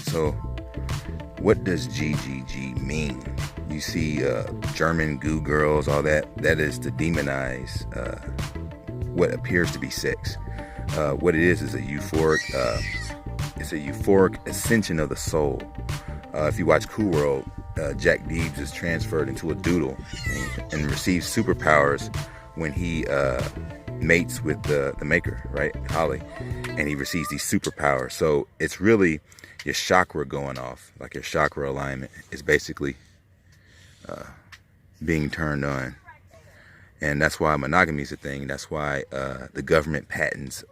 So what does GGG mean? You see German goo girls, all that. That is to demonize what appears to be sex. What it is a euphoric, it's a euphoric ascension of the soul. If you watch Cool World, Jack Deebs is transferred into a doodle and receives superpowers when he mates with the maker, right, Holly, and he receives these superpowers. So it's really your chakra going off, like your chakra alignment is basically being turned on. And that's why monogamy is a thing. That's why the government patents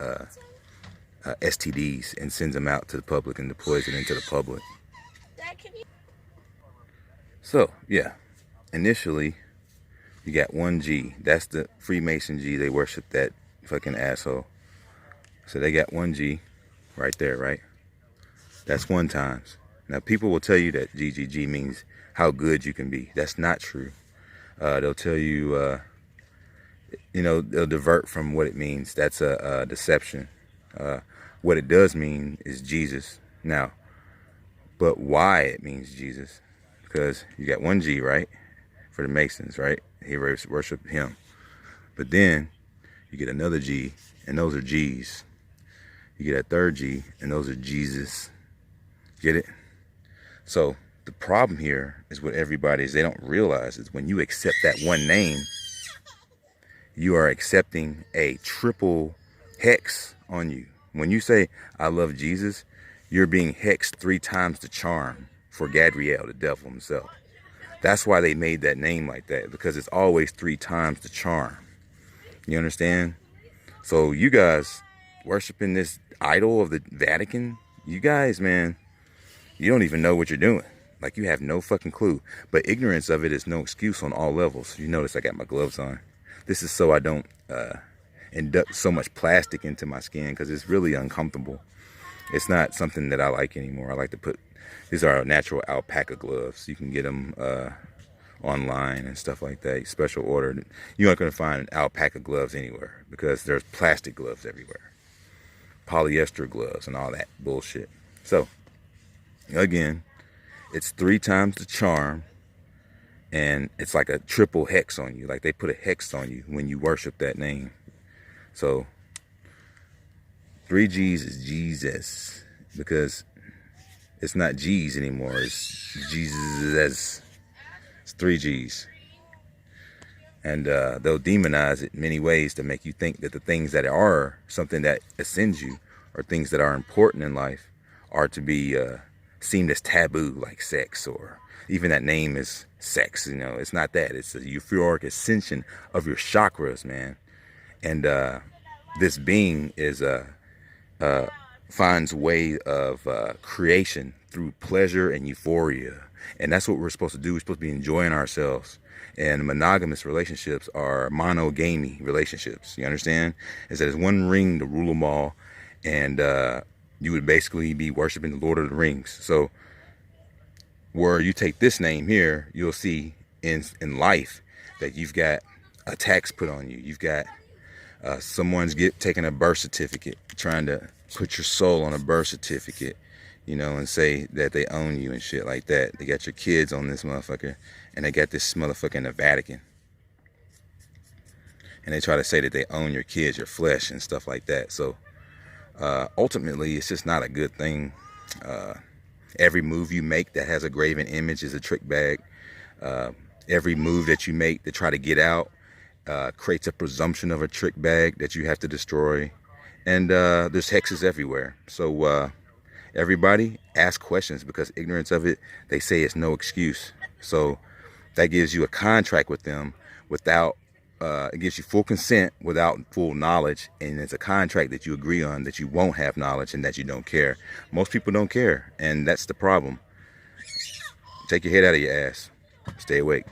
STDs and sends them out to the public and deploys it into the public. So, yeah, initially, you got 1G. That's the Freemason G. They worship that fucking asshole. So they got 1G right there, right? That's 1 times. Now, people will tell you that GGG means how good you can be. That's not true. They'll tell you, they'll divert from what it means. That's a deception. What it does mean is Jesus. Now, but why it means Jesus? Because you got 1G, right? For the Masons, right? He worship him. But then you get another G, and those are G's. You get a third G, and those are Jesus. Get it? So the problem here is what everybody is, they don't realize is when you accept that one name, you are accepting a triple hex on you. When you say, I love Jesus, you're being hexed 3 times the charm for Gadriel, the devil himself. That's why they made that name like that, because it's always 3 times the charm. You understand? So you guys worshiping this idol of the Vatican, you guys, man, you don't even know what you're doing. Like, you have no fucking clue. But ignorance of it is no excuse on all levels. You notice I got my gloves on. This is so I don't induct so much plastic into my skin, because it's really uncomfortable. It's not something that I like anymore. I like to put, these are natural alpaca gloves. You can get them online and stuff like that. Special order. You're not going to find alpaca gloves anywhere, because there's plastic gloves everywhere. Polyester gloves and all that bullshit. So, again, it's 3 times the charm, and it's like a triple hex on you. Like, they put a hex on you when you worship that name. So 3 G's is Jesus, because it's not G's anymore. It's Jesus. It's 3 G's. And they'll demonize it in many ways to make you think that the things that are something that ascends you, or things that are important in life, are to be seen as taboo, like sex, or even that name is sex. It's not that. It's a euphoric ascension of your chakras, man. And this being is finds a way of creation through pleasure and euphoria. And that's what we're supposed to do. We're supposed to be enjoying ourselves. And monogamous relationships are monogamy relationships. You understand? Is that there's one ring to rule them all. And you would basically be worshiping the Lord of the Rings. So where you take this name here, you'll see in life that you've got a tax put on you. You've got someone's taking a birth certificate, trying to put your soul on a birth certificate, and say that they own you and shit like that. They got your kids on this motherfucker, and they got this motherfucker in the Vatican. And they try to say that they own your kids, your flesh, and stuff like that. So ultimately, it's just not a good thing. Every move you make that has a graven image is a trick bag. Every move that you make to try to get out creates a presumption of a trick bag that you have to destroy. And there's hexes everywhere. So everybody ask questions, because ignorance of it, they say, it's no excuse. So that gives you a contract with them without, it gives you full consent without full knowledge. And it's a contract that you agree on, that you won't have knowledge and that you don't care. Most people don't care. And that's the problem. Take your head out of your ass. Stay awake.